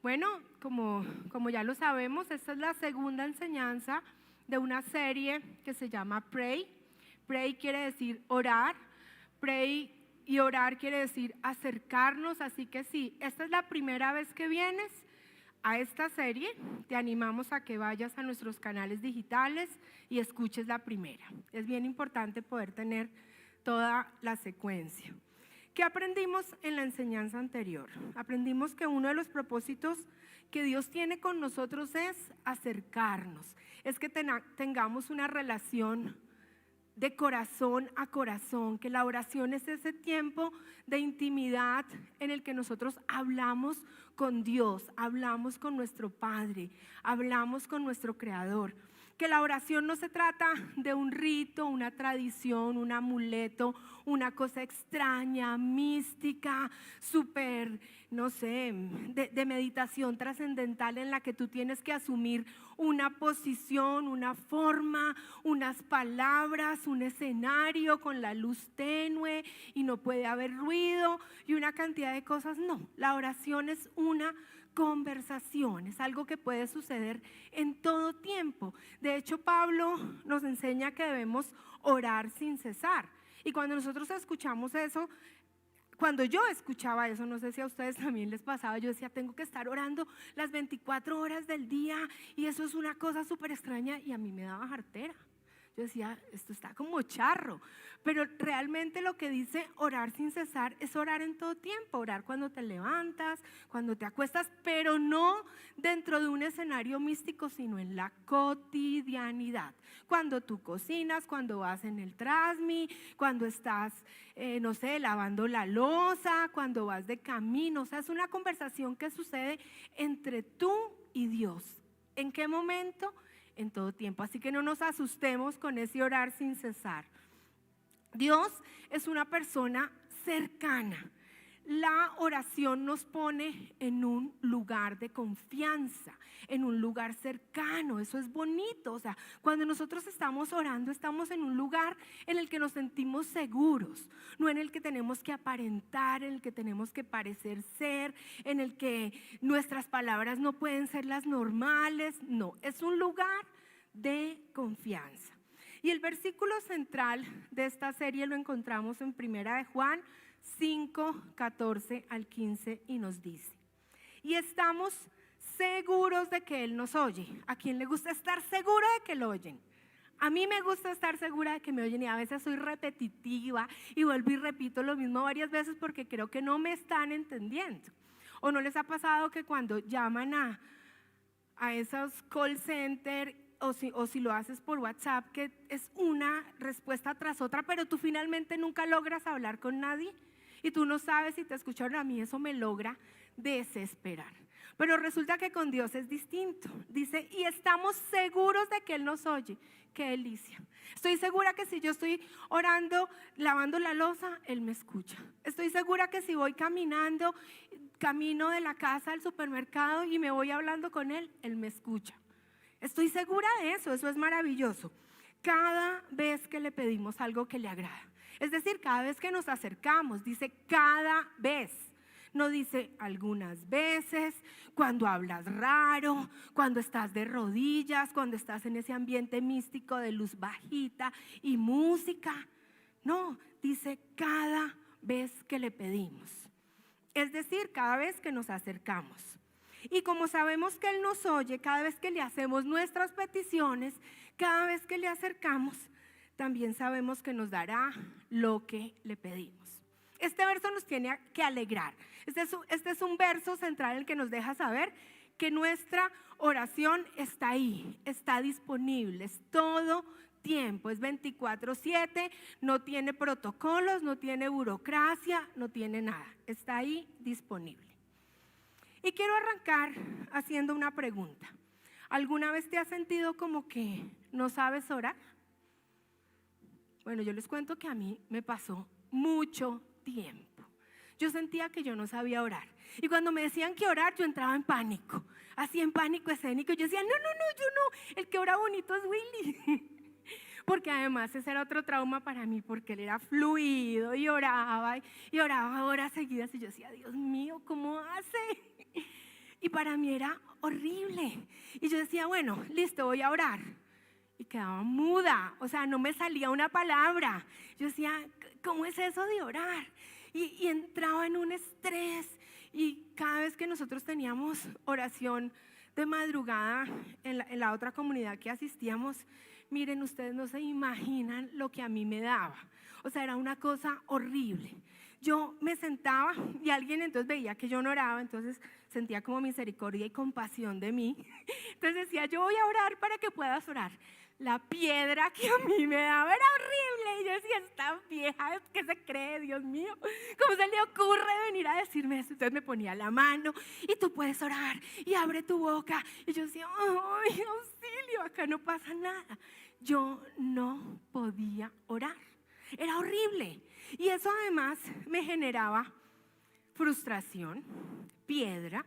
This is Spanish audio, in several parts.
Bueno, como ya lo sabemos, esta es la segunda enseñanza de una serie que se llama Pray. Pray quiere decir orar, pray y orar quiere decir acercarnos, así que si esta es la primera vez que vienes a esta serie, te animamos a que vayas a nuestros canales digitales y escuches la primera. Es bien importante poder tener toda la secuencia. ¿Qué aprendimos en la enseñanza anterior? Aprendimos que uno de los propósitos que Dios tiene con nosotros es acercarnos, es que tengamos una relación de corazón a corazón, que la oración es ese tiempo de intimidad en el que nosotros hablamos con Dios, hablamos con nuestro Padre, hablamos con nuestro Creador. Que la oración no se trata de un rito, una tradición, un amuleto, una cosa extraña, mística, súper, no sé, de meditación trascendental en la que tú tienes que asumir una posición, una forma, unas palabras, un escenario con la luz tenue y no puede haber ruido y una cantidad de cosas. No, la oración es una conversación, es algo que puede suceder en todo tiempo. De hecho, Pablo nos enseña que debemos orar sin cesar. Y cuando nosotros escuchamos eso, cuando yo escuchaba eso, no sé si a ustedes también les pasaba, yo decía, tengo que estar orando las 24 horas del día y eso es una cosa súper extraña y a mí me daba jartera. Yo decía, esto está como charro, pero realmente lo que dice orar sin cesar es orar en todo tiempo, orar cuando te levantas, cuando te acuestas, pero no dentro de un escenario místico, sino en la cotidianidad. Cuando tú cocinas, cuando vas en el Trasmi, cuando estás, no sé, lavando la loza, cuando vas de camino, o sea, es una conversación que sucede entre tú y Dios. ¿En qué momento? En todo tiempo, así que no nos asustemos con ese orar sin cesar. Dios es una persona cercana. La oración nos pone en un lugar de confianza, en un lugar cercano, eso es bonito. O sea, cuando nosotros estamos orando, estamos en un lugar en el que nos sentimos seguros, no en el que tenemos que aparentar, en el que tenemos que parecer ser, en el que nuestras palabras no pueden ser las normales. No, es un lugar de confianza. Y el versículo central de esta serie lo encontramos en 1 de Juan 5, 14 al 15 y nos dice: y estamos seguros de que Él nos oye. ¿A quién le gusta estar seguro de que lo oyen? A mí me gusta estar segura de que me oyen y a veces soy repetitiva y vuelvo y repito lo mismo varias veces porque creo que no me están entendiendo. ¿O no les ha pasado que cuando llaman a esos call center o si lo haces por WhatsApp, que es una respuesta tras otra, pero tú finalmente nunca logras hablar con nadie y tú no sabes si te escucharon? A mí eso me logra desesperar. Pero resulta que con Dios es distinto. Dice, y estamos seguros de que Él nos oye. Qué delicia. Estoy segura que si yo estoy orando, lavando la loza, Él me escucha. Estoy segura que si voy caminando, camino de la casa al supermercado y me voy hablando con Él, Él me escucha. Estoy segura de eso es maravilloso. Cada vez que le pedimos algo que le agrada, es decir, cada vez que nos acercamos, dice cada vez. No dice algunas veces, cuando hablas raro, cuando estás de rodillas, cuando estás en ese ambiente místico de luz bajita y música. No, dice cada vez que le pedimos. Es decir, cada vez que nos acercamos. Y como sabemos que Él nos oye, cada vez que le hacemos nuestras peticiones, cada vez que le acercamos, también sabemos que nos dará lo que le pedimos. Este verso nos tiene que alegrar. Este es un verso central en el que nos deja saber que nuestra oración está ahí, está disponible, es todo tiempo, es 24/7, no tiene protocolos, no tiene burocracia, no tiene nada, está ahí disponible. Y quiero arrancar haciendo una pregunta. ¿Alguna vez te has sentido como que no sabes orar? Bueno, yo les cuento que a mí me pasó mucho tiempo. Yo sentía que yo no sabía orar. Y cuando me decían que orar, yo entraba en pánico. Así en pánico escénico. Yo decía, no, yo no. El que ora bonito es Willy. Porque además ese era otro trauma para mí, porque él era fluido y oraba horas seguidas. Y yo decía, Dios mío, ¿cómo hace? Y para mí era horrible. Y yo decía, bueno, listo, voy a orar. Y quedaba muda, o sea, no me salía una palabra. Yo decía, ¿cómo es eso de orar? Y entraba en un estrés. Y cada vez que nosotros teníamos oración de madrugada en la otra comunidad que asistíamos, miren, ustedes no se imaginan lo que a mí me daba. O sea, era una cosa horrible. Yo me sentaba y alguien entonces veía que yo no oraba, entonces sentía como misericordia y compasión de mí. Entonces decía, yo voy a orar para que puedas orar. La piedra que a mí me daba era horrible. Y yo decía, esta vieja, ¿qué se cree, Dios mío? ¿Cómo se le ocurre venir a decirme esto? Entonces me ponía la mano y tú puedes orar y abre tu boca. Y yo decía, ¡ay, auxilio! Acá no pasa nada. Yo no podía orar. Era horrible. Y eso además me generaba frustración, piedra.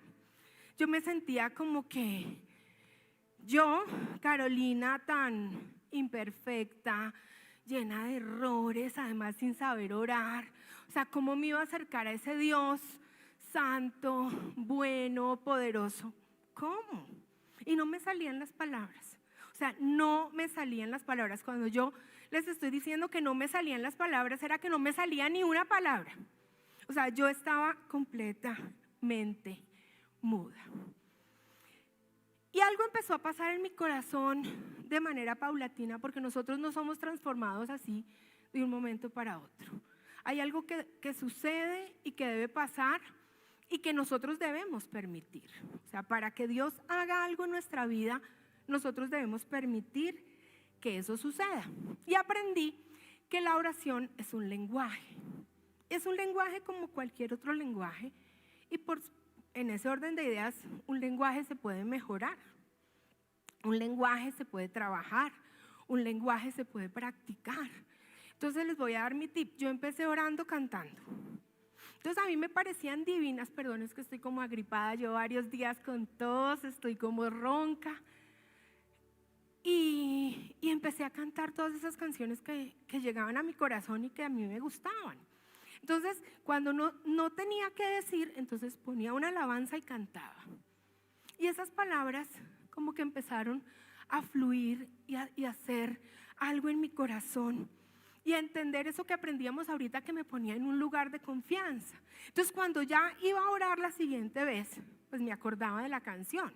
Yo me sentía como que yo, Carolina, tan imperfecta, llena de errores, además sin saber orar, o sea, ¿cómo me iba a acercar a ese Dios santo, bueno, poderoso? ¿Cómo? Y no me salían las palabras. O sea, no me salían las palabras. Cuando yo les estoy diciendo que no me salían las palabras, era que no me salía ni una palabra. O sea, yo estaba completamente muda. Y algo empezó a pasar en mi corazón de manera paulatina, porque nosotros no somos transformados así de un momento para otro. Hay algo que sucede y que debe pasar y que nosotros debemos permitir. O sea, para que Dios haga algo en nuestra vida, nosotros debemos permitir que eso suceda. Y aprendí que la oración es un lenguaje. Es un lenguaje como cualquier otro lenguaje y en ese orden de ideas, un lenguaje se puede mejorar, un lenguaje se puede trabajar, un lenguaje se puede practicar. Entonces les voy a dar mi tip. Yo empecé orando cantando. Entonces a mí me parecían divinas, perdón, es que estoy como agripada, yo varios días con tos, estoy como ronca. Y empecé a cantar todas esas canciones que llegaban a mi corazón y que a mí me gustaban. Entonces, cuando no tenía que decir, entonces ponía una alabanza y cantaba. Y esas palabras como que empezaron a fluir y a hacer algo en mi corazón. Y a entender eso que aprendíamos ahorita, que me ponía en un lugar de confianza. Entonces, cuando ya iba a orar la siguiente vez, pues me acordaba de la canción.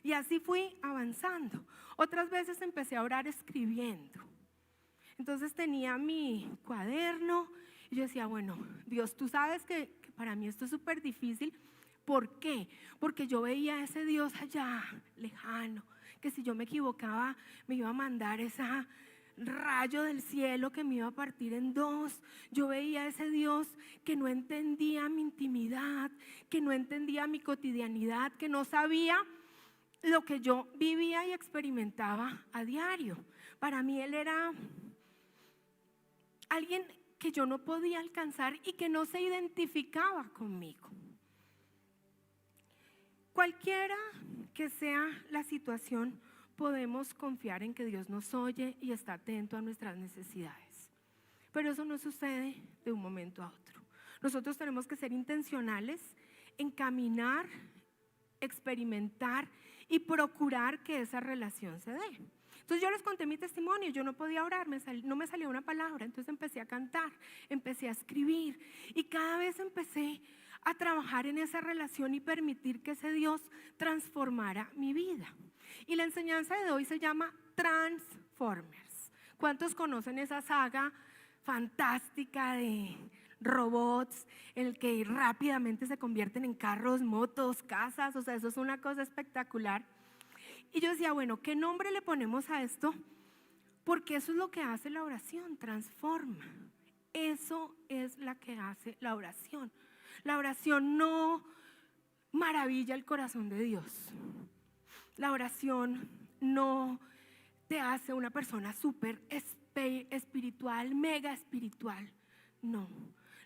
Y así fui avanzando. Otras veces empecé a orar escribiendo. Entonces tenía mi cuaderno y yo decía, bueno, Dios, tú sabes que para mí esto es súper difícil. ¿Por qué? Porque yo veía a ese Dios allá, lejano, que si yo me equivocaba me iba a mandar ese rayo del cielo que me iba a partir en dos. Yo veía a ese Dios que no entendía mi intimidad, que no entendía mi cotidianidad, que no sabía lo que yo vivía y experimentaba a diario. Para mí Él era alguien que yo no podía alcanzar y que no se identificaba conmigo. Cualquiera que sea la situación, podemos confiar en que Dios nos oye y está atento a nuestras necesidades. Pero eso no sucede de un momento a otro. Nosotros tenemos que ser intencionales en caminar, experimentar y procurar que esa relación se dé. Entonces yo les conté mi testimonio, yo no podía orar, no me salía una palabra, entonces empecé a cantar, empecé a escribir y cada vez empecé a trabajar en esa relación y permitir que ese Dios transformara mi vida. Y la enseñanza de hoy se llama Transformers. ¿Cuántos conocen esa saga fantástica de robots, el que rápidamente se convierten en carros, motos, casas? O sea, eso es una cosa espectacular. Y yo decía, bueno, ¿qué nombre le ponemos a esto? Porque eso es lo que hace la oración, transforma. Eso es lo que hace la oración. La oración no maravilla el corazón de Dios. La oración no te hace una persona súper espiritual, mega espiritual. No,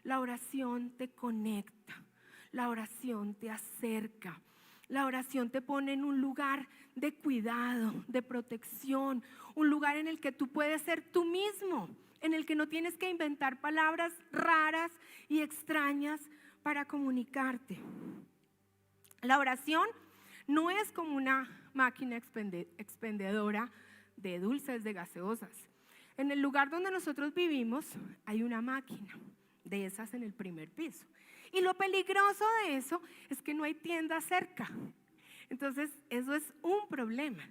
la oración te conecta, la oración te acerca. La oración te pone en un lugar de cuidado, de protección, un lugar en el que tú puedes ser tú mismo, en el que no tienes que inventar palabras raras y extrañas para comunicarte. La oración no es como una máquina expendedora de dulces, de gaseosas. En el lugar donde nosotros vivimos hay una máquina de esas en el primer piso. Y lo peligroso de eso es que no hay tienda cerca. Entonces, eso es un problema,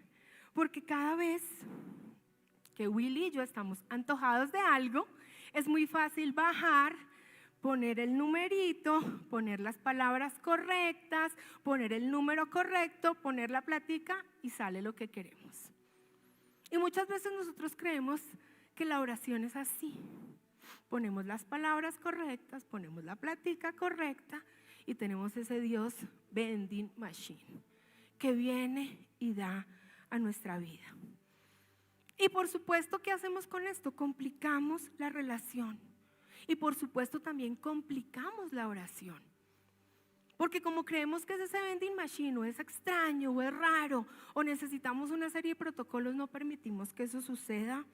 porque cada vez que Willy y yo estamos antojados de algo, es muy fácil bajar, poner el numerito, poner las palabras correctas, poner el número correcto, poner la platica y sale lo que queremos. Y muchas veces nosotros creemos que la oración es así. Ponemos las palabras correctas, ponemos la platica correcta y tenemos ese Dios vending machine que viene y da a nuestra vida. Y por supuesto, ¿qué hacemos con esto? Complicamos la relación. Y por supuesto también complicamos la oración. Porque como creemos que es ese vending machine, o es extraño, o es raro, o necesitamos una serie de protocolos, no permitimos que eso suceda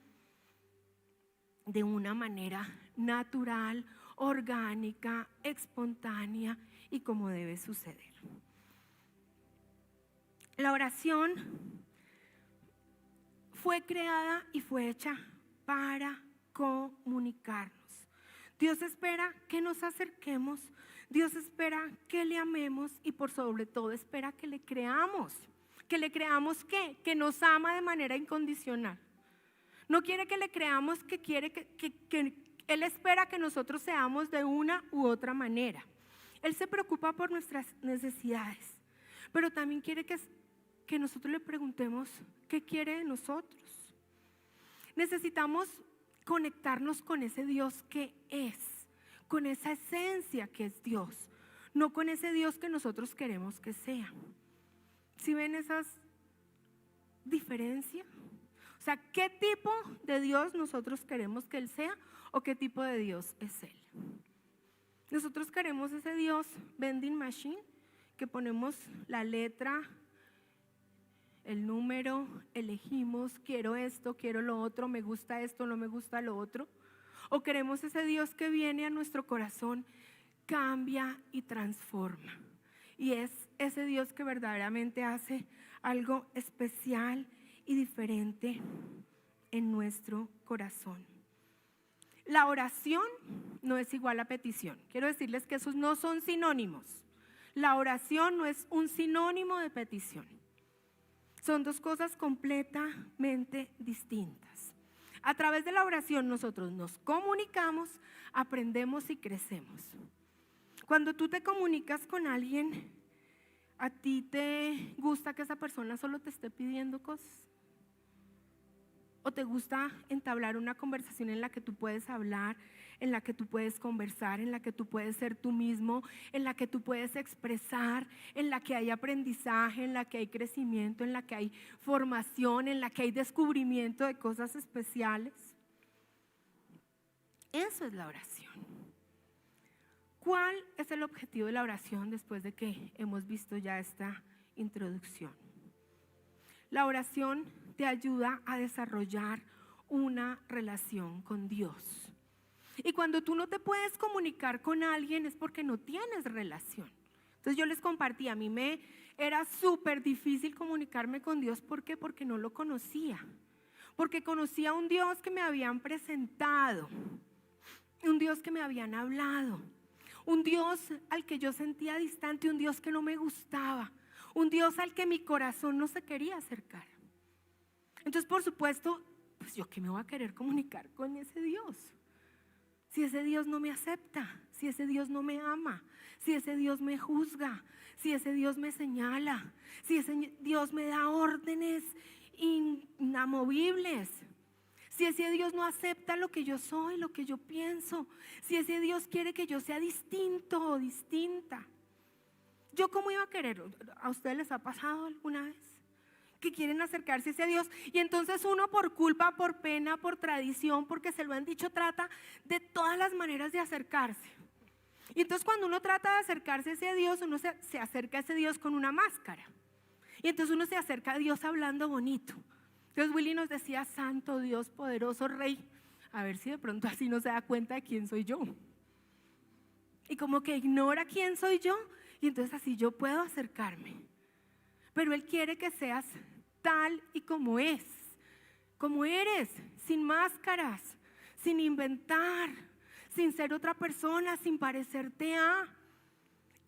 de una manera natural, orgánica, espontánea y como debe suceder. La oración fue creada y fue hecha para comunicarnos. Dios espera que nos acerquemos, Dios espera que le amemos y por sobre todo espera que le creamos. ¿Que le creamos qué? Que nos ama de manera incondicional. No quiere que le creamos que quiere que Él espera que nosotros seamos de una u otra manera. Él se preocupa por nuestras necesidades, pero también quiere que nosotros le preguntemos qué quiere de nosotros. Necesitamos conectarnos con ese Dios que es, con esa esencia que es Dios, no con ese Dios que nosotros queremos que sea. ¿Sí ven esas diferencias? O sea, ¿qué tipo de Dios nosotros queremos que Él sea o qué tipo de Dios es Él? Nosotros queremos ese Dios vending machine que ponemos la letra, el número, elegimos, quiero esto, quiero lo otro, me gusta esto, no me gusta lo otro. O queremos ese Dios que viene a nuestro corazón, cambia y transforma. Y es ese Dios que verdaderamente hace algo especial y diferente en nuestro corazón. La oración no es igual a petición. Quiero decirles que esos no son sinónimos. La oración no es un sinónimo de petición. Son dos cosas completamente distintas. A través de la oración nosotros nos comunicamos, aprendemos y crecemos. Cuando tú te comunicas con alguien, ¿a ti te gusta que esa persona solo te esté pidiendo cosas? ¿O te gusta entablar una conversación en la que tú puedes hablar, en la que tú puedes conversar, en la que tú puedes ser tú mismo, en la que tú puedes expresar, en la que hay aprendizaje, en la que hay crecimiento, en la que hay formación, en la que hay descubrimiento de cosas especiales? Eso es la oración. ¿Cuál es el objetivo de la oración después de que hemos visto ya esta introducción? La oración te ayuda a desarrollar una relación con Dios. Y cuando tú no te puedes comunicar con alguien es porque no tienes relación. Entonces yo les compartí, a mí me era súper difícil comunicarme con Dios. ¿Por qué? Porque no lo conocía. Porque conocía a un Dios que me habían presentado, un Dios que me habían hablado, un Dios al que yo sentía distante, un Dios que no me gustaba, un Dios al que mi corazón no se quería acercar. Entonces, por supuesto, pues yo qué me voy a querer comunicar con ese Dios, si ese Dios no me acepta, si ese Dios no me ama, si ese Dios me juzga, si ese Dios me señala, si ese Dios me da órdenes inamovibles, si ese Dios no acepta lo que yo soy, lo que yo pienso, si ese Dios quiere que yo sea distinto o distinta. ¿Yo cómo iba a querer? ¿A ustedes les ha pasado alguna vez que quieren acercarse a ese Dios? Y entonces uno por culpa, por pena, por tradición, porque se lo han dicho, trata de todas las maneras de acercarse. Y entonces cuando uno trata de acercarse a ese Dios, uno se acerca a ese Dios con una máscara. Y entonces uno se acerca a Dios hablando bonito. Entonces Willy nos decía, santo Dios, poderoso Rey. A ver si de pronto así no se da cuenta de quién soy yo. Y como que ignora quién soy yo Y entonces así yo puedo acercarme. Pero Él quiere que seas tal y como es, como eres, sin máscaras, sin inventar, sin ser otra persona, sin parecerte a.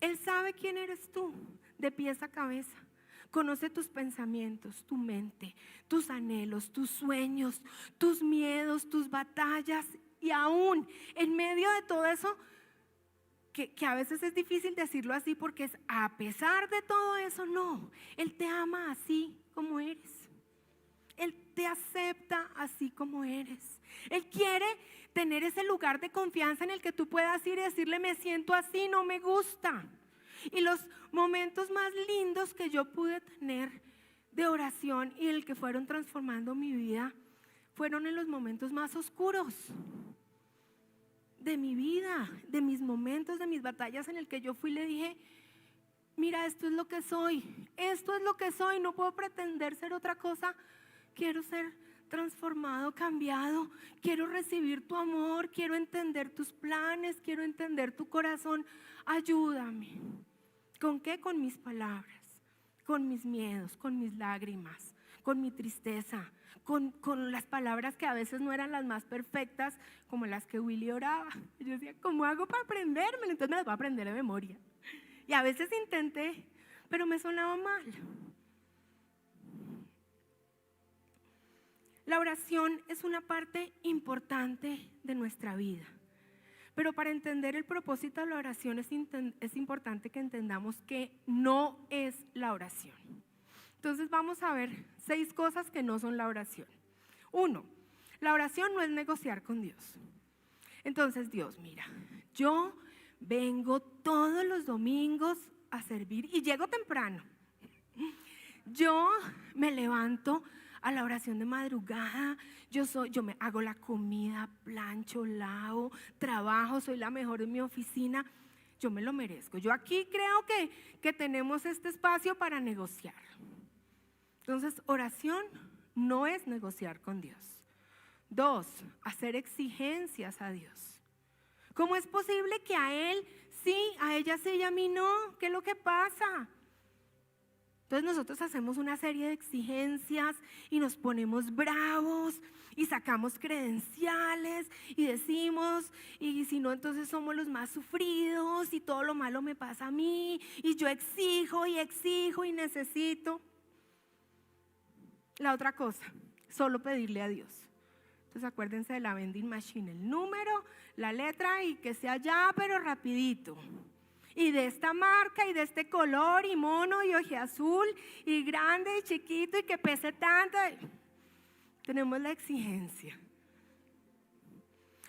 Él sabe quién eres tú, de pies a cabeza. Conoce tus pensamientos, tu mente, tus anhelos, tus sueños, tus miedos, tus batallas. Y aún en medio de todo eso, que a veces es difícil decirlo así porque es a pesar de todo eso, no. Él te ama así como eres. Él te acepta así como eres. Él quiere tener ese lugar de confianza en el que tú puedas ir y decirle: me siento así, no me gusta. Y los momentos más lindos que yo pude tener de oración y el que fueron transformando mi vida fueron en los momentos más oscuros de mi vida, de mis momentos, de mis batallas, en el que yo fui y le dije: mira, esto es lo que soy, no puedo pretender ser otra cosa, quiero ser transformado, cambiado, quiero recibir tu amor, quiero entender tus planes, quiero entender tu corazón, ayúdame. ¿Con qué? Con mis palabras, con mis miedos, con mis lágrimas, con mi tristeza, con las palabras que a veces no eran las más perfectas, como las que Willy oraba. Yo decía: ¿cómo hago para aprendérmelo? Entonces me las voy a aprender de memoria. Y a veces intenté, pero me sonaba mal. La oración es una parte importante de nuestra vida. Pero para entender el propósito de la oración es importante que entendamos que no es la oración. Entonces vamos a ver 6 cosas que no son la oración. 1, la oración no es negociar con Dios. Entonces: Dios, mira, yo vengo todos los domingos a servir y llego temprano. Yo me levanto a la oración de madrugada, yo me hago la comida, plancho, lavo, trabajo, soy la mejor en mi oficina. Yo me lo merezco. Yo aquí creo que tenemos este espacio para negociar. Entonces, oración no es negociar con Dios. 2, hacer exigencias a Dios. ¿Cómo es posible que a Él sí, a ella sí y a mí no? ¿Qué es lo que pasa? Entonces nosotros hacemos una serie de exigencias y nos ponemos bravos y sacamos credenciales y decimos: y si no, entonces somos los más sufridos y todo lo malo me pasa a mí y yo exijo y necesito. La otra cosa, solo pedirle a Dios. Entonces acuérdense de la vending machine, el número, la letra y que sea ya pero rapidito. Y de esta marca y de este color y mono y ojiazul y grande y chiquito y que pese tanto. Tenemos la exigencia.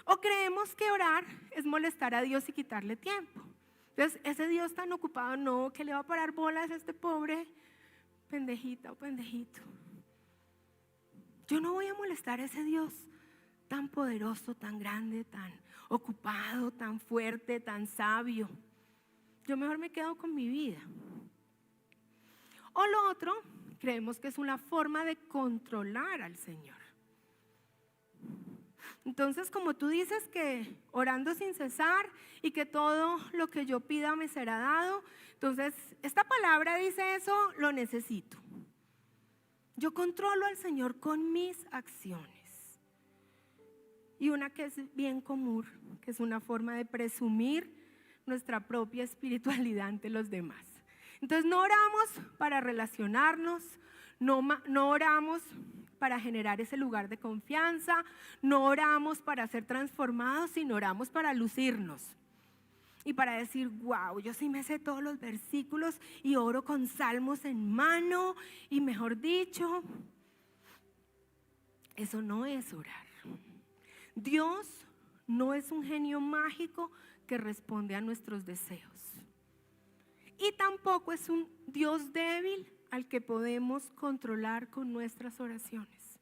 O creemos que orar es molestar a Dios y quitarle tiempo. Entonces ese Dios tan ocupado, no, que le va a parar bolas a este pobre pendejita o pendejito. Yo no voy a molestar a ese Dios tan poderoso, tan grande, tan ocupado, tan fuerte, tan sabio. Yo mejor me quedo con mi vida. O lo otro, creemos que es una forma de controlar al Señor. Entonces, como tú dices que orando sin cesar y que todo lo que yo pida me será dado, entonces esta palabra dice eso, lo necesito. Yo controlo al Señor con mis acciones. Y una que es bien común, que es una forma de presumir nuestra propia espiritualidad ante los demás. Entonces no oramos para relacionarnos, no oramos para generar ese lugar de confianza, no oramos para ser transformados, sino oramos para lucirnos. Y para decir: wow, yo sí me sé todos los versículos y oro con salmos en mano y mejor dicho, eso no es orar. Dios no es un genio mágico que responde a nuestros deseos. Y tampoco es un Dios débil al que podemos controlar con nuestras oraciones.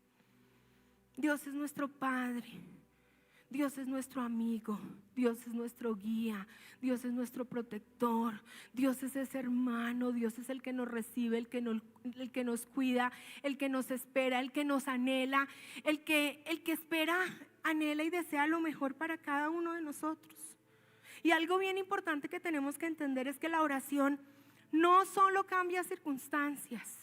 Dios es nuestro Padre. Dios es nuestro amigo, Dios es nuestro guía, Dios es nuestro protector, Dios es ese hermano, Dios es el que nos recibe, el que nos cuida, el que nos espera, el que nos anhela, el que espera, anhela y desea lo mejor para cada uno de nosotros. Y algo bien importante que tenemos que entender es que la oración no solo cambia circunstancias,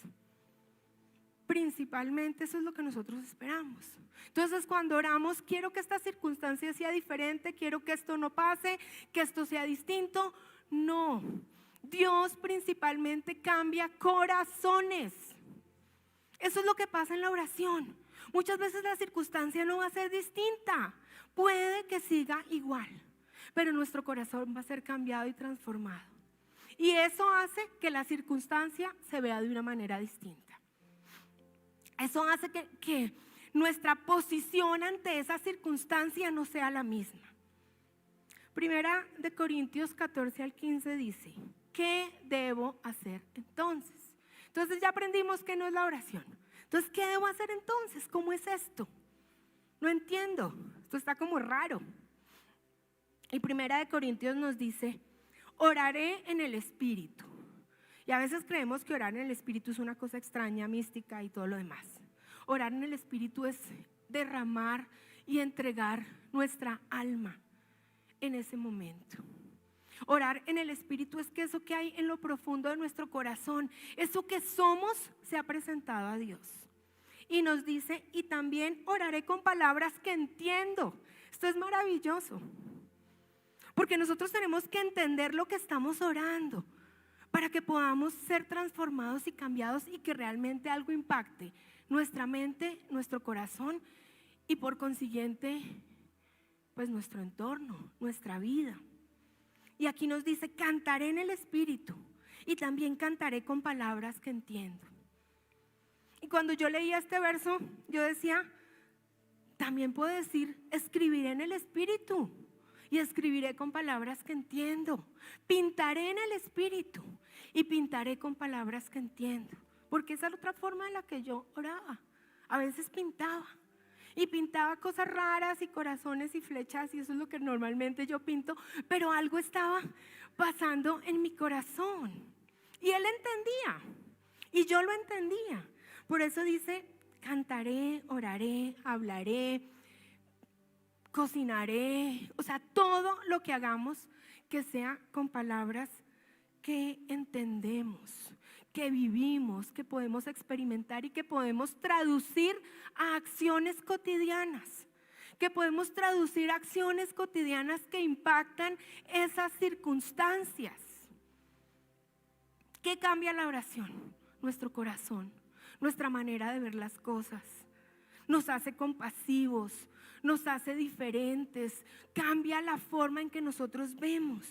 principalmente eso es lo que nosotros esperamos. Entonces cuando oramos, quiero que esta circunstancia sea diferente, quiero que esto no pase, que esto sea distinto. No, Dios principalmente cambia corazones. Eso es lo que pasa en la oración. Muchas veces la circunstancia no va a ser distinta, puede que siga igual, pero nuestro corazón va a ser cambiado y transformado. Y eso hace que la circunstancia se vea de una manera distinta. Eso hace que nuestra posición ante esa circunstancia no sea la misma. Primera de Corintios 14 al 15 dice: ¿qué debo hacer entonces? Entonces ya aprendimos que no es la oración. Entonces, ¿qué debo hacer entonces? ¿Cómo es esto? No entiendo, esto está como raro. Y Primera de Corintios nos dice: oraré en el Espíritu. Y a veces creemos que orar en el Espíritu es una cosa extraña, mística y todo lo demás. Orar en el Espíritu es derramar y entregar nuestra alma en ese momento. Orar en el Espíritu es que eso que hay en lo profundo de nuestro corazón, eso que somos, se ha presentado a Dios. Y nos dice: y también oraré con palabras que entiendo. Esto es maravilloso, porque nosotros tenemos que entender lo que estamos orando para que podamos ser transformados y cambiados y que realmente algo impacte nuestra mente, nuestro corazón y por consiguiente pues nuestro entorno, nuestra vida. Y aquí nos dice: cantaré en el Espíritu y también cantaré con palabras que entiendo. Y cuando yo leía este verso, yo decía, también puedo decir: escribiré en el Espíritu y escribiré con palabras que entiendo. Pintaré en el Espíritu y pintaré con palabras que entiendo. Porque esa es la otra forma en la que yo oraba. A veces pintaba. Y pintaba cosas raras y corazones y flechas, y eso es lo que normalmente yo pinto, pero algo estaba pasando en mi corazón. Y él entendía, y yo lo entendía. Por eso dice: cantaré, oraré, hablaré, cocinaré. O sea, todo lo que hagamos que sea con palabras que entendemos, que vivimos, que podemos experimentar y que podemos traducir a acciones cotidianas, que podemos traducir acciones cotidianas que impactan esas circunstancias. ¿Qué cambia la oración? Nuestro corazón, nuestra manera de ver las cosas. Nos hace compasivos, nos hace diferentes, cambia la forma en que nosotros vemos.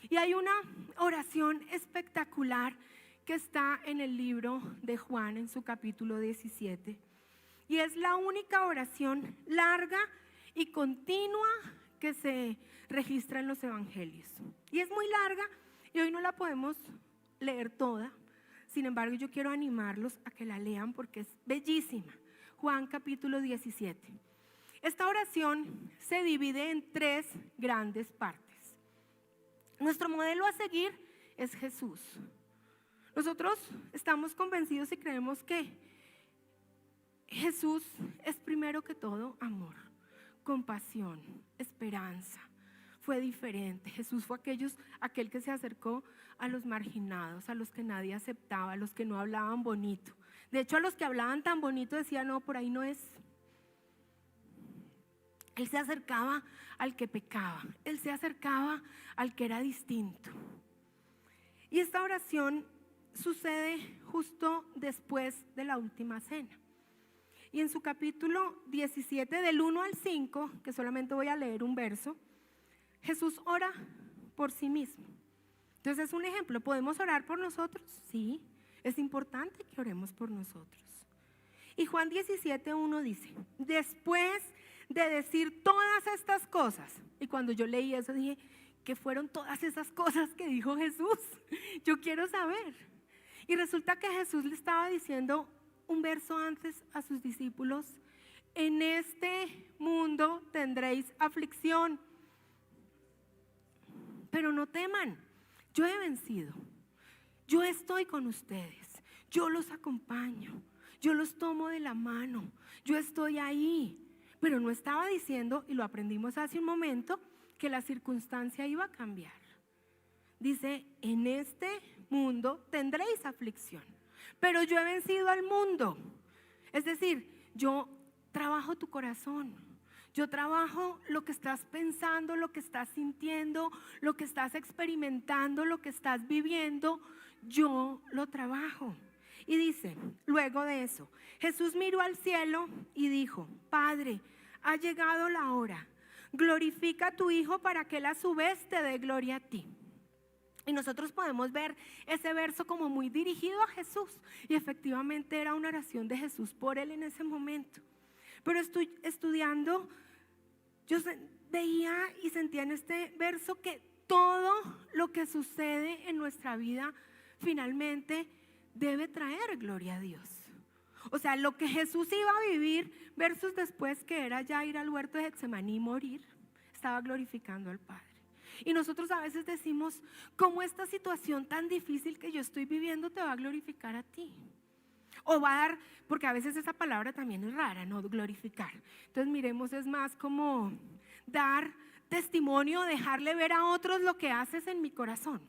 Y hay una oración espectacular que está en el libro de Juan, en su capítulo 17. Y es la única oración larga y continua que se registra en los evangelios. Y es muy larga y hoy no la podemos leer toda. Sin embargo, yo quiero animarlos a que la lean porque es bellísima. Juan capítulo 17. Esta oración se divide en 3 grandes partes. Nuestro modelo a seguir es Jesús. Nosotros estamos convencidos y creemos que Jesús es primero que todo amor, compasión, esperanza. Fue diferente. Jesús fue aquel que se acercó a los marginados, a los que nadie aceptaba, a los que no hablaban bonito. De hecho, a los que hablaban tan bonito decían: no, por ahí no es. Él se acercaba al que pecaba, él se acercaba al que era distinto. Y esta oración sucede justo después de la última cena. Y en su capítulo 17, del 1 al 5, que solamente voy a leer un verso, Jesús ora por sí mismo. Entonces es un ejemplo. ¿Podemos orar por nosotros? Sí, es importante que oremos por nosotros. Y Juan 17:1 dice: después de decir todas estas cosas. Y cuando yo leí eso dije: ¿qué fueron todas esas cosas que dijo Jesús? Yo quiero saber. Y resulta que Jesús le estaba diciendo un verso antes a sus discípulos: en este mundo tendréis aflicción, pero no teman, yo he vencido, yo estoy con ustedes, yo los acompaño, yo los tomo de la mano, yo estoy ahí. Pero no estaba diciendo, y lo aprendimos hace un momento, que la circunstancia iba a cambiar. Dice, en este mundo tendréis aflicción, pero yo he vencido al mundo. Es decir, yo trabajo tu corazón, yo trabajo lo que estás pensando, lo que estás sintiendo, lo que estás experimentando, lo que estás viviendo, yo lo trabajo. Y dice, luego de eso, Jesús miró al cielo y dijo, Padre, ha llegado la hora, glorifica a tu Hijo para que Él a su vez te dé gloria a ti. Y nosotros podemos ver ese verso como muy dirigido a Jesús. Y efectivamente era una oración de Jesús por él en ese momento. Pero estudiando, yo veía y sentía en este verso que todo lo que sucede en nuestra vida finalmente debe traer gloria a Dios. O sea, lo que Jesús iba a vivir versus después, que era ya ir al huerto de Getsemaní y morir, estaba glorificando al Padre. Y nosotros a veces decimos, ¿cómo esta situación tan difícil que yo estoy viviendo te va a glorificar a ti? O va a dar, porque a veces esa palabra también es rara, ¿no? Glorificar. Entonces miremos, es más como dar testimonio, dejarle ver a otros lo que haces en mi corazón.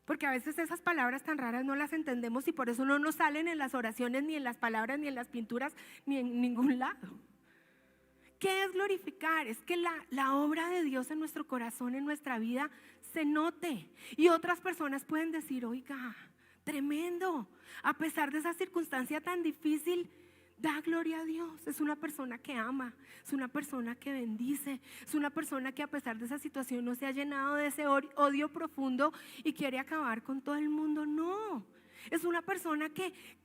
Porque a veces esas palabras tan raras no las entendemos y por eso no nos salen en las oraciones, ni en las palabras, ni en las pinturas, ni en ningún lado. ¿Qué es glorificar? Es que la obra de Dios en nuestro corazón, en nuestra vida, se note. Y otras personas pueden decir, oiga, tremendo, a pesar de esa circunstancia tan difícil, da gloria a Dios. Es una persona que ama, es una persona que bendice, es una persona que a pesar de esa situación no se ha llenado de ese odio profundo y quiere acabar con todo el mundo. No, es una persona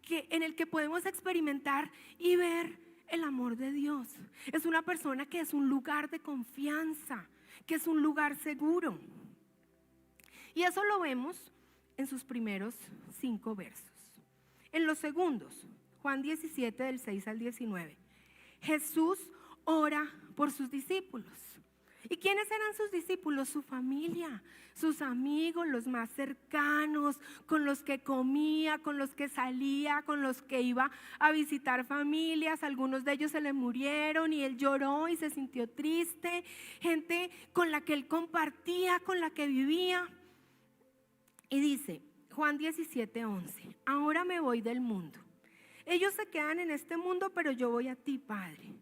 en el que podemos experimentar y ver el amor de Dios. Es una persona que es un lugar de confianza, que es un lugar seguro. Y eso lo vemos en sus primeros 5 versos. En los segundos, Juan 17 del 6 al 19, Jesús ora por sus discípulos. ¿Y quiénes eran sus discípulos? Su familia, sus amigos, los más cercanos, con los que comía, con los que salía, con los que iba a visitar familias. Algunos de ellos se le murieron y él lloró y se sintió triste. Gente con la que él compartía, con la que vivía. Y dice, Juan 17:11, ahora me voy del mundo. Ellos se quedan en este mundo, pero yo voy a ti, Padre.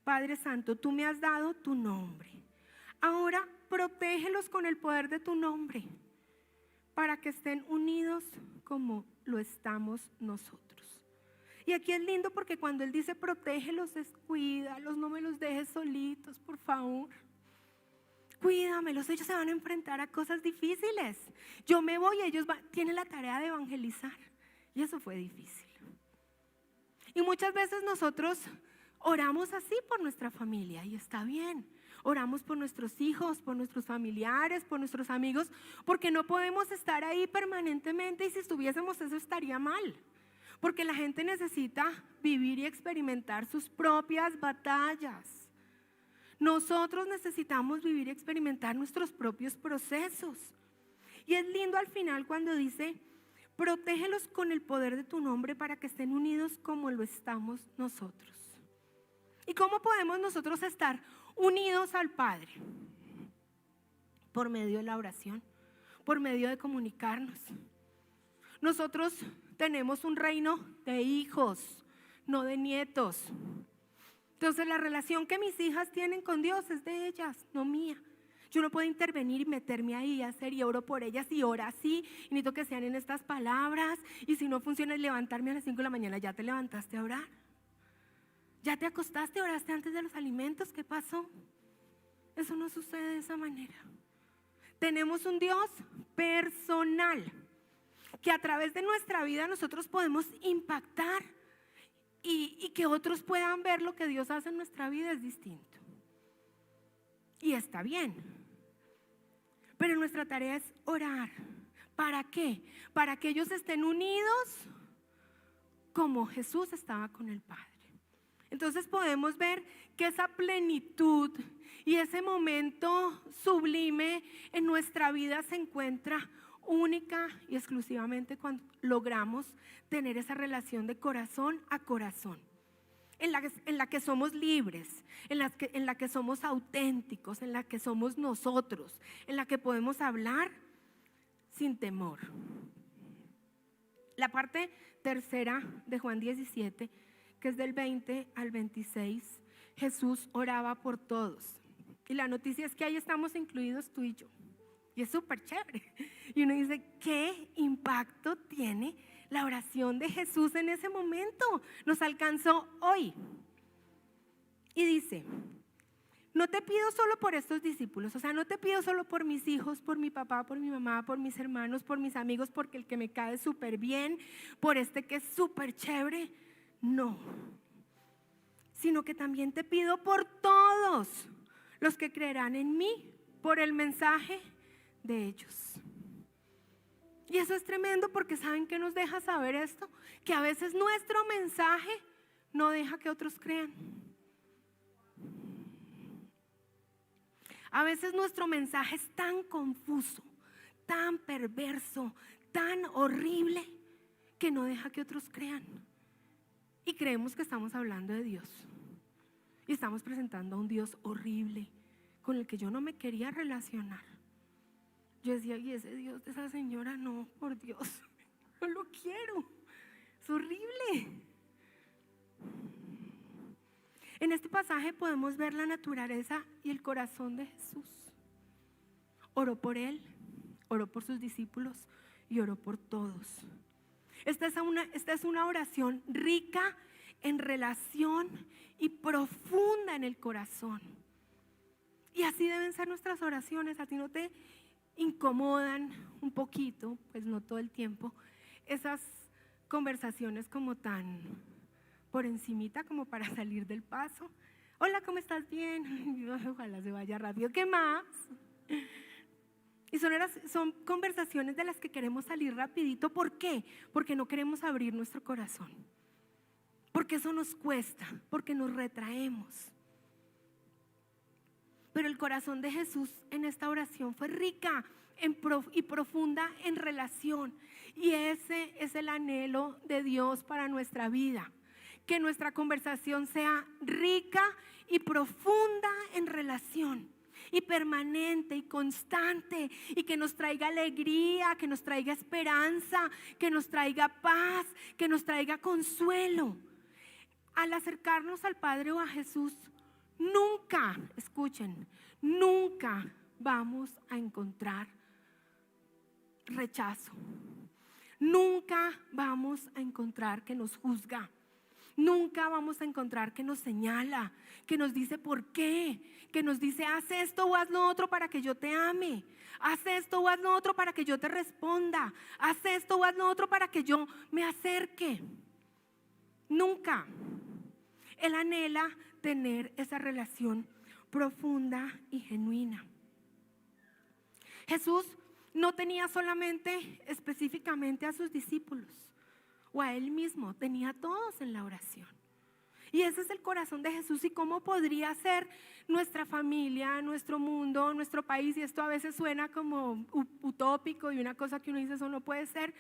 Padre Santo, tú me has dado tu nombre. Ahora protégelos con el poder de tu nombre, para que estén unidos como lo estamos nosotros. Y aquí es lindo porque cuando él dice protégelos, es cuídalos, no me los dejes solitos, por favor. Cuídamelos, ellos se van a enfrentar a cosas difíciles. Yo me voy y ellos tienen la tarea de evangelizar. Y eso fue difícil. Y muchas veces nosotros oramos así por nuestra familia y está bien. Oramos por nuestros hijos, por nuestros familiares, por nuestros amigos, porque no podemos estar ahí permanentemente y si estuviésemos eso estaría mal. Porque la gente necesita vivir y experimentar sus propias batallas. Nosotros necesitamos vivir y experimentar nuestros propios procesos. Y es lindo al final cuando dice, protégelos con el poder de tu nombre para que estén unidos como lo estamos nosotros. ¿Y cómo podemos nosotros estar unidos al Padre? Por medio de la oración, por medio de comunicarnos. Nosotros tenemos un reino de hijos, no de nietos. Entonces la relación que mis hijas tienen con Dios es de ellas, no mía. Yo no puedo intervenir y meterme ahí y hacer y oro por ellas y ora así. Y necesito que sean en estas palabras. Y si no funciona es levantarme a las 5 de la mañana. ¿Ya te levantaste a orar? ¿Ya te acostaste, oraste antes de los alimentos? ¿Qué pasó? Eso no sucede de esa manera. Tenemos un Dios personal que a través de nuestra vida nosotros podemos impactar y que otros puedan ver lo que Dios hace en nuestra vida es distinto. Y está bien. Pero nuestra tarea es orar. ¿Para qué? Para que ellos estén unidos como Jesús estaba con el Padre. Entonces podemos ver que esa plenitud y ese momento sublime en nuestra vida se encuentra única y exclusivamente cuando logramos tener esa relación de corazón a corazón. en la que somos libres, en la que somos auténticos, en la que somos nosotros, en la que podemos hablar sin temor. La parte tercera de Juan 17, que es del 20 al 26, Jesús oraba por todos. Y la noticia es que ahí estamos incluidos tú y yo. Y es súper chévere. Y uno dice, ¿qué impacto tiene la oración de Jesús en ese momento? Nos alcanzó hoy. Y dice, no te pido solo por estos discípulos, o sea, no te pido solo por mis hijos, por mi papá, por mi mamá, por mis hermanos, por mis amigos, porque el que me cae súper bien, por este que es súper chévere. No, sino que también te pido por todos los que creerán en mí, por el mensaje de ellos. Y eso es tremendo porque ¿saben qué nos deja saber esto? Que a veces nuestro mensaje no deja que otros crean. A veces nuestro mensaje es tan confuso, tan perverso, tan horrible, que no deja que otros crean. Y creemos que estamos hablando de Dios. Y estamos presentando a un Dios horrible, con el que yo no me quería relacionar. Yo decía, y ese Dios de esa señora, no, por Dios, no lo quiero. Es horrible. En este pasaje podemos ver la naturaleza y el corazón de Jesús. Oró por él, oró por sus discípulos y oró por todos. Esta es una oración rica en relación y profunda en el corazón. Y así deben ser nuestras oraciones. ¿A ti no te incomodan un poquito, pues no todo el tiempo, esas conversaciones como tan por encimita, como para salir del paso? Hola, ¿cómo estás? Bien. Ojalá se vaya rápido. ¿Qué más? Y son conversaciones de las que queremos salir rapidito. ¿Por qué? Porque no queremos abrir nuestro corazón. Porque eso nos cuesta, porque nos retraemos. Pero el corazón de Jesús en esta oración fue rica y profunda en relación. Y ese es el anhelo de Dios para nuestra vida. Que nuestra conversación sea rica y profunda en relación. Y permanente y constante. Y que nos traiga alegría, que nos traiga esperanza, que nos traiga paz, que nos traiga consuelo. Al acercarnos al Padre o a Jesús, nunca, escuchen, nunca vamos a encontrar rechazo. Nunca vamos a encontrar que nos juzga. Nunca vamos a encontrar que nos señala, que nos dice por qué, que nos dice haz esto o haz lo otro para que yo te ame, haz esto o haz lo otro para que yo te responda, haz esto o haz lo otro para que yo me acerque. Nunca. Él anhela tener esa relación profunda y genuina. Jesús no tenía solamente específicamente a sus discípulos o a él mismo, tenía a todos en la oración. Y ese es el corazón de Jesús. ¿Y cómo podría ser nuestra familia, nuestro mundo, nuestro país? Y esto a veces suena como utópico y una cosa que uno dice, eso no puede ser.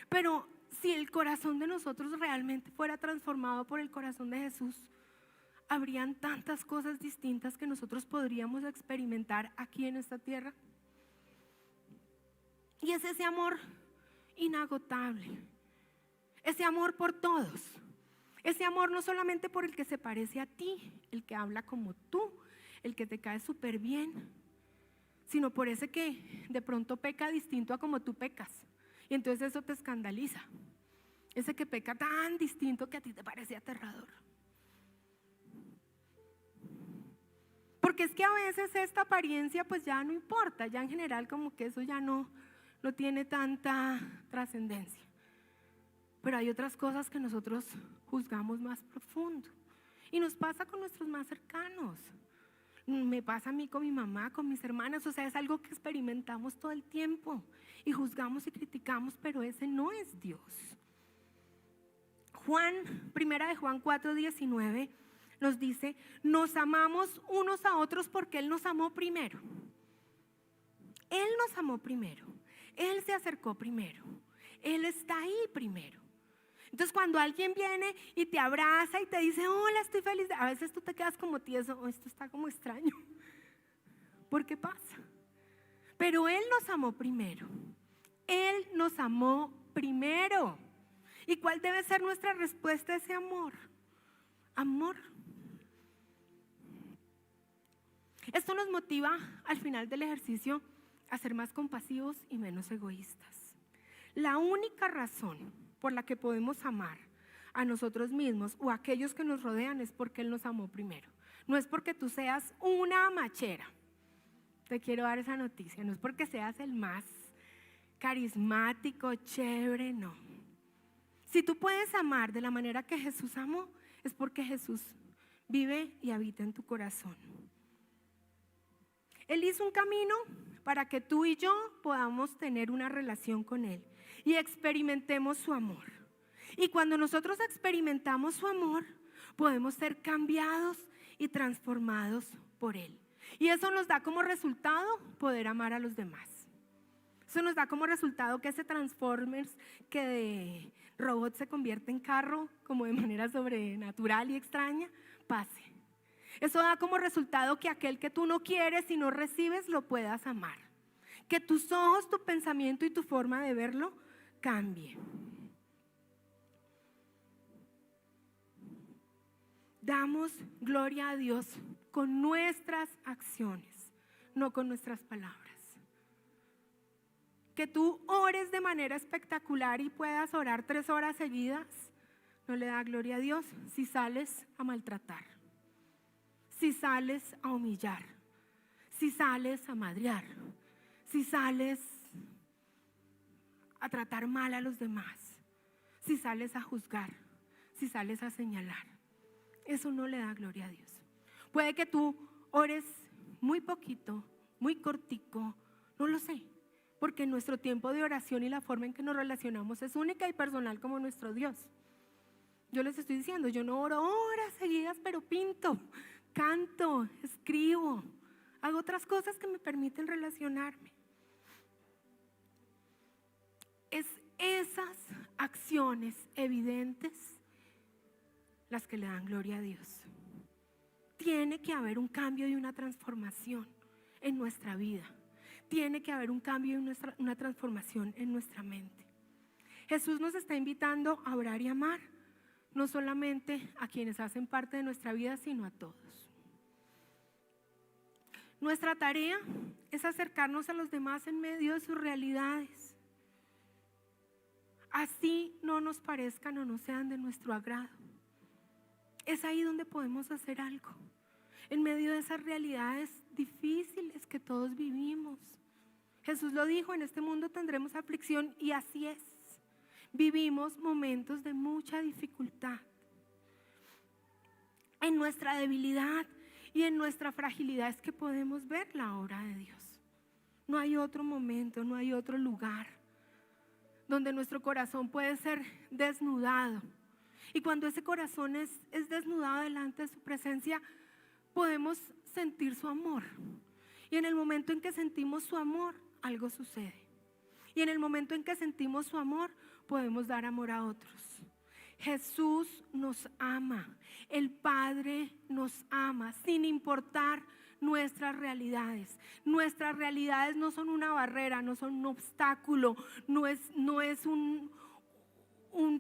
Pero si el corazón de nosotros realmente fuera transformado por el corazón de Jesús, habrían tantas cosas distintas que nosotros podríamos experimentar aquí en esta tierra. Y es ese amor inagotable, ese amor por todos, ese amor no solamente por el que se parece a ti, el que habla como tú, el que te cae súper bien, sino por ese que de pronto peca distinto a como tú pecas. Y entonces eso te escandaliza. Ese que peca tan distinto que a ti te parece aterrador. Porque es que a veces esta apariencia pues ya no importa, ya en general como que eso ya no tiene tanta trascendencia. Pero hay otras cosas que nosotros juzgamos más profundo. Y nos pasa con nuestros más cercanos. Me pasa a mí con mi mamá, con mis hermanas. O sea, es algo que experimentamos todo el tiempo. Y juzgamos y criticamos, pero ese no es Dios. Primera de Juan 4:19 nos dice, nos amamos unos a otros porque Él nos amó primero. Él nos amó primero. Él se acercó primero. Él está ahí primero. Entonces cuando alguien viene y te abraza y te dice, hola, estoy feliz, a veces tú te quedas como tieso, oh, esto está como extraño. ¿Por qué pasa? Pero Él nos amó primero. Él nos amó primero. ¿Y cuál debe ser nuestra respuesta a ese amor? Amor. Esto nos motiva al final del ejercicio a ser más compasivos y menos egoístas. La única razón por la que podemos amar a nosotros mismos o a aquellos que nos rodean es porque Él nos amó primero. No es porque tú seas una machera. Te quiero dar esa noticia. No es porque seas el más carismático, chévere, no. Si tú puedes amar de la manera que Jesús amó, es porque Jesús vive y habita en tu corazón. Él hizo un camino para que tú y yo podamos tener una relación con Él y experimentemos su amor. Y cuando nosotros experimentamos su amor, podemos ser cambiados y transformados por Él. Y eso nos da como resultado poder amar a los demás. Eso nos da como resultado que ese Transformers que de robot se convierte en carro como de manera sobrenatural y extraña, pase. Eso da como resultado que aquel que tú no quieres y no recibes lo puedas amar. Que tus ojos, tu pensamiento y tu forma de verlo cambie. Damos gloria a Dios con nuestras acciones, no con nuestras palabras. Que tú ores de manera espectacular y puedas orar 3 horas seguidas, no le da gloria a Dios si sales a maltratar, si sales a humillar, si sales a madrear, si sales a tratar mal a los demás, si sales a juzgar, si sales a señalar. Eso no le da gloria a Dios. Puede que tú ores muy poquito, muy cortico, no lo sé, porque nuestro tiempo de oración y la forma en que nos relacionamos es única y personal como nuestro Dios. Yo les estoy diciendo, yo no oro horas seguidas, pero pinto, canto, escribo, hago otras cosas que me permiten relacionarme. Es esas acciones evidentes las que le dan gloria a Dios. Tiene que haber un cambio y una transformación en nuestra vida. Tiene que haber un cambio y una transformación en nuestra mente. Jesús nos está invitando a orar y amar, no solamente a quienes hacen parte de nuestra vida, sino a todos. Nuestra tarea es acercarnos a los demás en medio de sus realidades. Así no nos parezcan o no sean de nuestro agrado. Es ahí donde podemos hacer algo, en medio de esas realidades difíciles que todos vivimos. Jesús lo dijo, en este mundo tendremos aflicción, y así es. Vivimos momentos de mucha dificultad. En nuestra debilidad y en nuestra fragilidad es que podemos ver la obra de Dios. No hay otro momento, no hay otro lugar donde nuestro corazón puede ser desnudado. Y cuando ese corazón es desnudado delante de su presencia, podemos sentir su amor. Y en el momento en que sentimos su amor, algo sucede. Y en el momento en que sentimos su amor, podemos dar amor a otros. Jesús nos ama, el Padre nos ama, sin importar nuestras realidades. Nuestras realidades no son una barrera, no son un obstáculo, no es un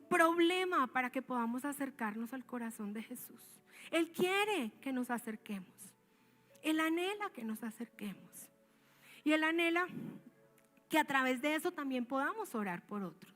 problema para que podamos acercarnos al corazón de Jesús. Él quiere que nos acerquemos. Él anhela que nos acerquemos. Y Él anhela que a través de eso también podamos orar por otros.